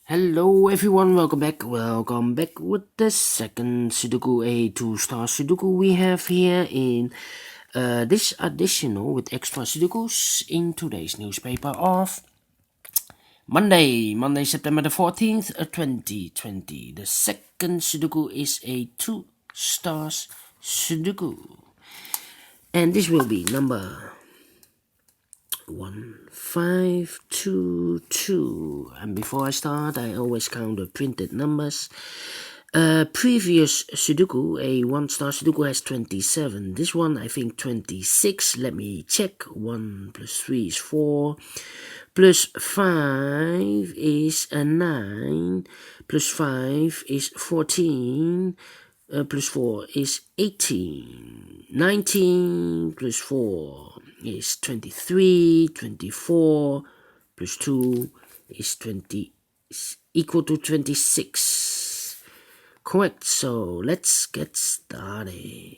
Hello everyone, welcome back with the second Sudoku, a two-star Sudoku we have here in this additional with extra Sudokus in today's newspaper of Monday, September the 14th, 2020. The second Sudoku is a two stars Sudoku. And this will be number 1522. And before I start, I always count the printed numbers. Previous Sudoku, a one-star Sudoku, has 27. This one, I think 26. Let me check. 1 plus 3 is 4. Plus 5 is a 9. Plus 5 is 14. Plus 4 is 18. 19 plus 4 is 23. 24 plus 2 is 20, equal to 26. Correct, so let's get started.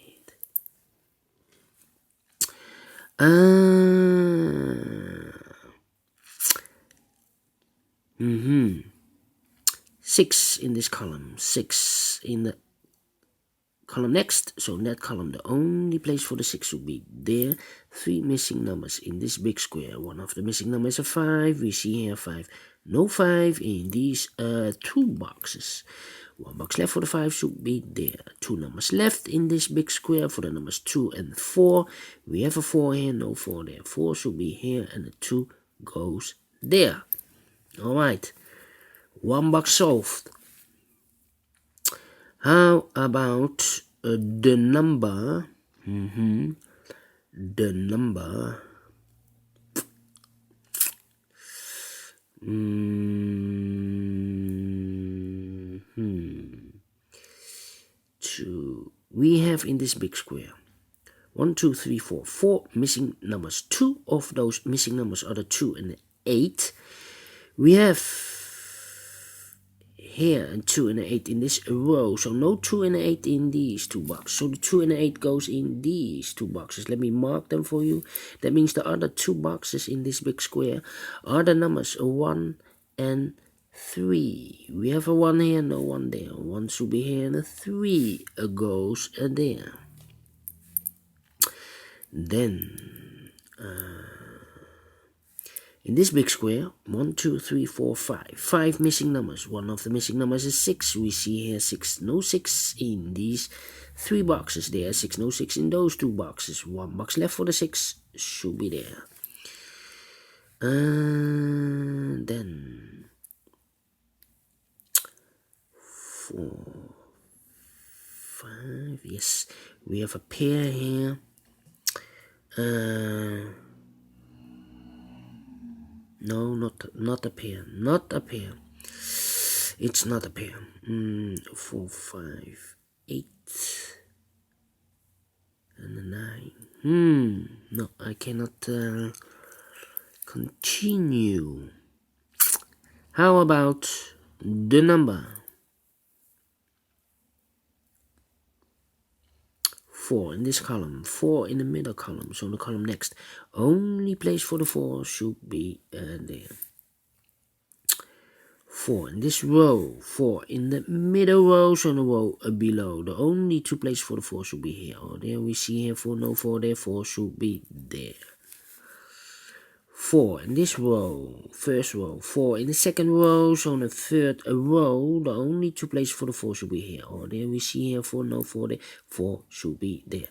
6 in this column, 6 in the column next, so in that column the only place for the 6 would be there. 3 missing numbers in this big square. One of the missing numbers is a 5. We see here 5. No 5 in these 2 boxes. 1 box left for the 5 should be there. 2 numbers left in this big square for the numbers 2 and 4. We have a 4 here, no 4 there. 4 should be here and the 2 goes there. Alright, 1 box solved. How about the number? The number. Two. We have in this big square 1, 2, 3, 4. 4 missing numbers. 2 of those missing numbers are the 2 and the 8. We have here and 2 and 8 in this row, so no 2 and 8 in these 2 boxes. So the 2 and 8 goes in these 2 boxes. Let me mark them for you. That means the other 2 boxes in this big square are the numbers 1 and 3. We have a 1 here, no 1 there. 1 should be here and a 3 goes there. Then in this big square, 1, 2, 3, 4, 5. 5 missing numbers. One of the missing numbers is 6. We see here 6. No 6 in these 3 boxes. There are 6. No 6 in those 2 boxes. 1 box left for the 6 should be there. Then 4, 5. Yes, we have a pair here. No, not a pair. Not a pair. It's not a pair. 4, 5, 8, and a 9. No, I cannot continue. How about the number 4 in this column, 4 in the middle column, so the column next. Only place for the 4 should be there. 4 in this row, 4 in the middle row, so the row below. The only 2 places for the 4 should be here. Oh, there we see here 4, no 4 there, 4 should be there. 4 in this row, first row. 4 in the second row, so in the third row, the only 2 places for the 4 should be here. Oh, there we see here 4, no 4 there, 4 should be there.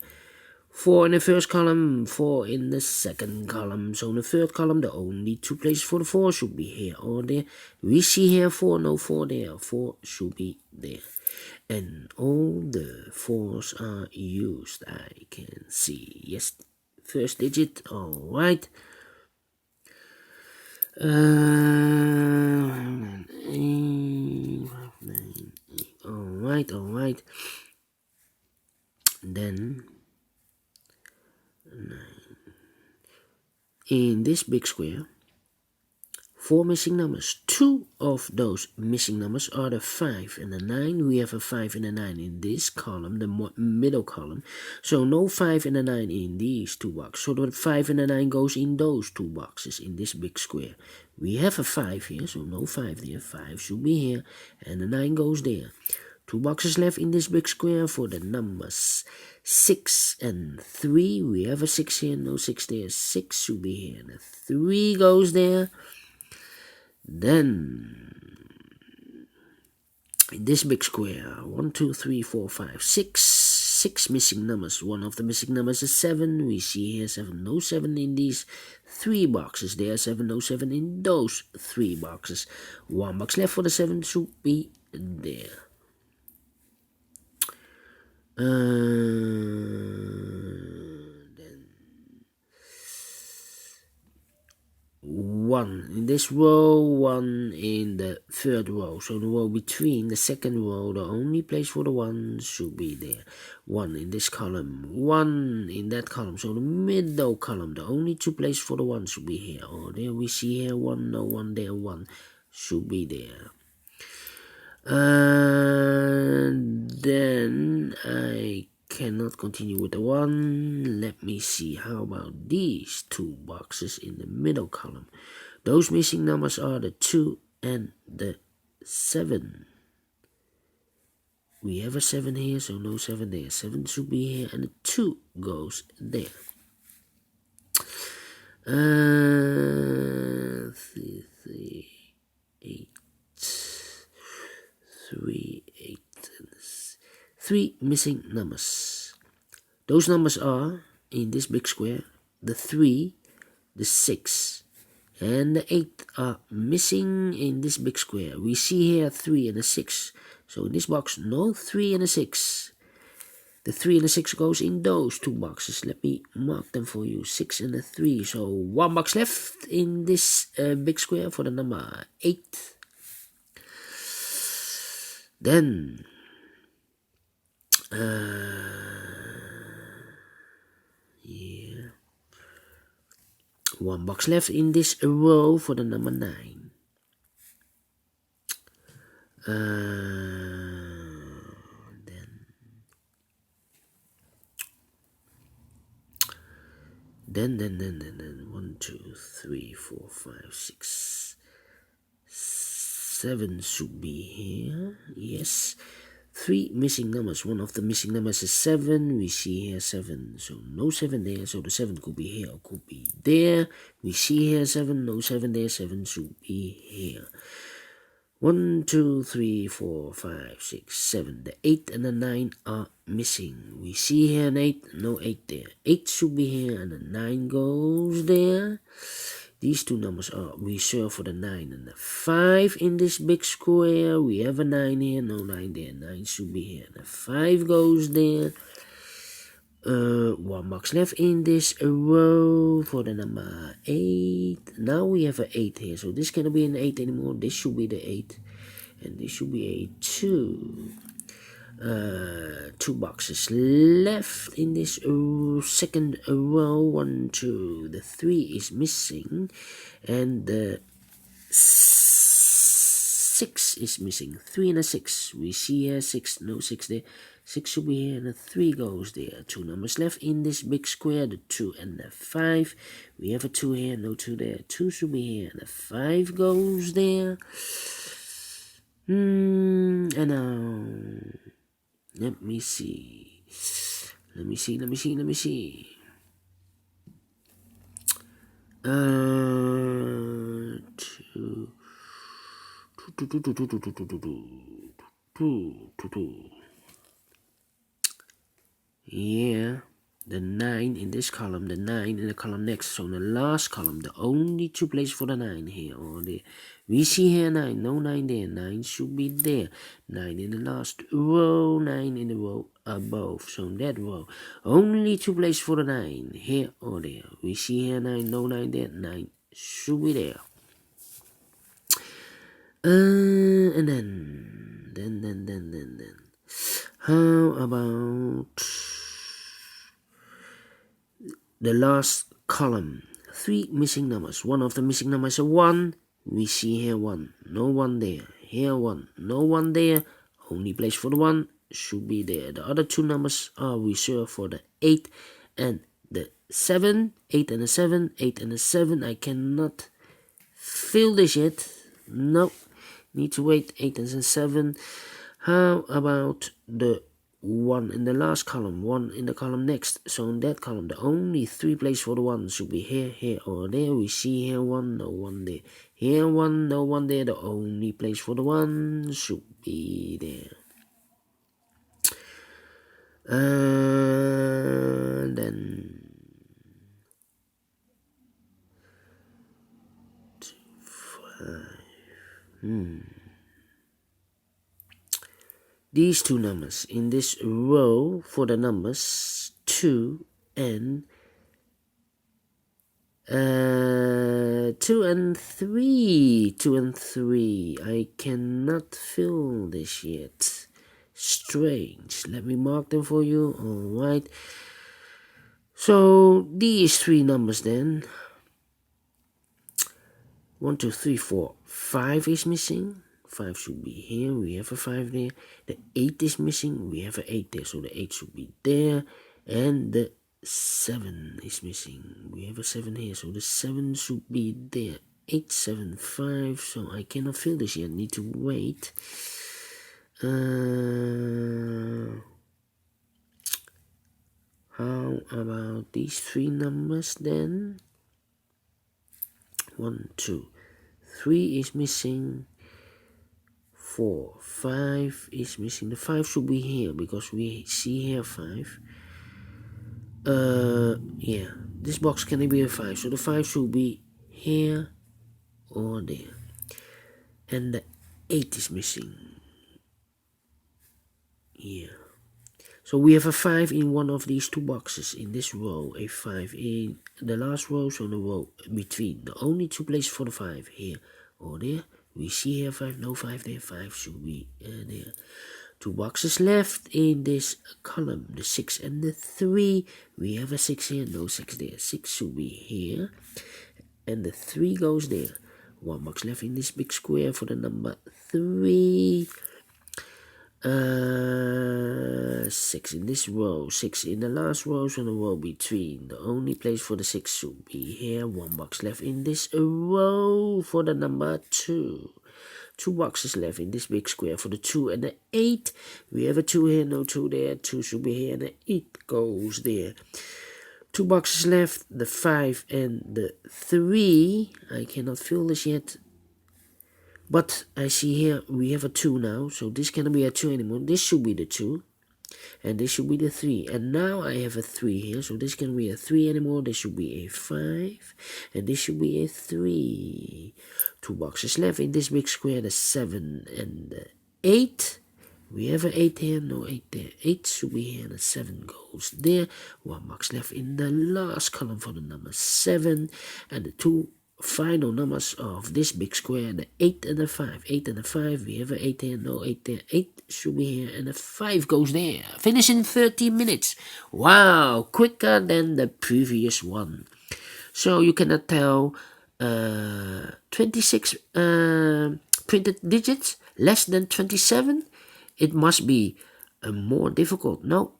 4 in the first column, 4 in the second column, so in the third column, the only 2 places for the 4 should be here or there. We see here 4, no 4 there, 4 should be there. And all the 4s are used, I can see. Yes, first digit, alright. Alright. Then 9. In this big square, 4 missing numbers. 2 of those missing numbers are the 5 and the 9. We have a 5 and a 9 in this column, the middle column. So no 5 and a 9 in these 2 boxes. So the 5 and the 9 goes in those 2 boxes in this big square. We have a 5 here, so no 5 there. 5 should be here and the 9 goes there. 2 boxes left in this big square for the numbers 6 and 3. We have a 6 here, no 6 there. 6 should be here and a 3 goes there. Then in this big square, 1, 2, 3, 4, 5, 6. 6 missing numbers. One of the missing numbers is 7. We see here 7, no 7 in these 3 boxes. There are 7, no 7 in those 3 boxes. 1 box left for the 7 should be there. Then 1 in this row, 1 in the third row. So the row between the second row, the only place for the 1 should be there. 1 in this column, 1 in that column. So the middle column, the only 2 places for the 1 should be here. Or there we see here 1, no 1 there, 1 should be there. Then I cannot continue with the 1. Let me see, how about these 2 boxes in the middle column? Those missing numbers are the 2 and the 7. We have a 7 here, so no 7 there. 7 should be here and the 2 goes there. 3, 8. 3, 8, 3 missing numbers. Those numbers are, in this big square, the 3, the 6, and the 8 are missing in this big square. We see here 3 and a 6. So in this box, no 3 and a 6. The 3 and the 6 goes in those 2 boxes. Let me mark them for you. 6 and a 3. So 1 box left in this big square for the number 8. Then yeah, 1 box left in this row for the number 9. Then 1, 2, 3, 4, 5, 6, 7 should be here. Yes. 3 missing numbers. One of the missing numbers is 7. We see here 7. So no 7 there. So the 7 could be here or could be there. We see here 7. No 7 there. 7 should be here. 1, 2, 3, 4, 5, 6, 7. The 8 and the 9 are missing. We see here an 8. No 8 there. 8 should be here and the 9 goes there. These 2 numbers are reserved for the 9 and the 5 in this big square. We have a 9 here, no 9 there. 9 should be here. The 5 goes there. 1 box left in this row for the number 8. Now we have an 8 here. So this cannot be an 8 anymore. This should be the 8. And this should be a 2. 2 boxes left in this second row. 1, 2. The 3 is missing, and the 6 is missing. 3 and a 6. We see here 6. No 6 there. 6 should be here, and the 3 goes there. 2 numbers left in this big square. The 2 and the 5. We have a 2 here. No 2 there. 2 should be here, and the 5 goes there. And now, let me see. 2. Yeah, the 9 in this column, the 9 in the column next. So in the last column, the only 2 places for the 9 here or there. We see here 9, no 9 there. 9 should be there. 9 in the last row, 9 in the row above. So in that row, only 2 places for the 9 here or there. We see here 9, no 9 there. 9 should be there. And then, how about the last column? 3 missing numbers. One of the missing numbers is a 1. We see here 1, no 1 there. Here 1, no 1 there. Only place for the 1 should be there. The other 2 numbers are reserved for the 8 and the 7. 8 and a 7, 8 and a 7. I cannot fill this yet. Nope. Need to wait. 8 and a 7. How about the 1 in the last column, 1 in the column next? So in that column, the only 3 places for the 1 should be here, here, or there. We see here 1, no 1 there. Here 1, no 1 there. The only place for the 1 should be there. Then 2, 5. These 2 numbers in this row for the numbers 2 and 2 and 3. 2 and 3. I cannot fill this yet. Strange. Let me mark them for you. Alright. So these 3 numbers then. 1, 2, 3, 4. 5 is missing. 5 should be here. We have a 5 there. The 8 is missing. We have an 8 there. So the 8 should be there. And the 7 is missing. We have a 7 here. So the 7 should be there. 8, 7, 5. So I cannot fill this yet. Need to wait. How about these 3 numbers then? 1, 2, 3 is missing. 4, 5 is missing. The 5 should be here because we see here 5. Yeah, this box can be a 5, so the 5 should be here or there. And the 8 is missing here. So we have a 5 in one of these 2 boxes in this row, a 5 in the last row, so the row between. The only 2 places for the 5 here or there. We see here 5, no 5 there, 5 should be there. 2 boxes left in this column, the 6 and the 3. We have a 6 here, no 6 there. 6 should be here, and the 3 goes there. 1 box left in this big square for the number 3. 6 in this row, 6 in the last row, so the row between. The only place for the 6 should be here. 1 box left in this row for the number 2. 2 boxes left in this big square for the 2 and the 8. We have a 2 here, no 2 there. 2 should be here, and the 8 goes there. 2 boxes left, the 5 and the 3. I cannot fill this yet. But I see here we have a 2 now, so this cannot be a 2 anymore. This should be the 2, and this should be the 3. And now I have a 3 here, so this cannot be a 3 anymore. This should be a 5, and this should be a 3. 2 boxes left in this big square, the 7 and the 8. We have an 8 here, no 8 there. 8 should be here, and the 7 goes there. 1 box left in the last column for the number 7, and the 2 final numbers of this big square, the 8 and the 5. 8 and the 5, we have an 8 here, no 8 there. 8 should be here, and the 5 goes there. Finish in 30 minutes. Wow, quicker than the previous one. So you cannot tell 26 printed digits, less than 27. It must be more difficult. No,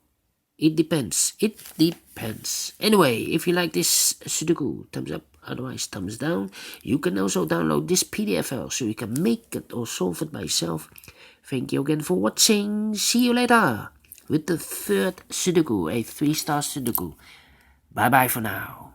it depends. It depends. Anyway, if you like this Sudoku, thumbs up. Otherwise, thumbs down. You can also download this PDF file so you can make it or solve it by yourself. Thank you again for watching. See you later with the 3rd Sudoku, a 3-star Sudoku. Bye bye for now.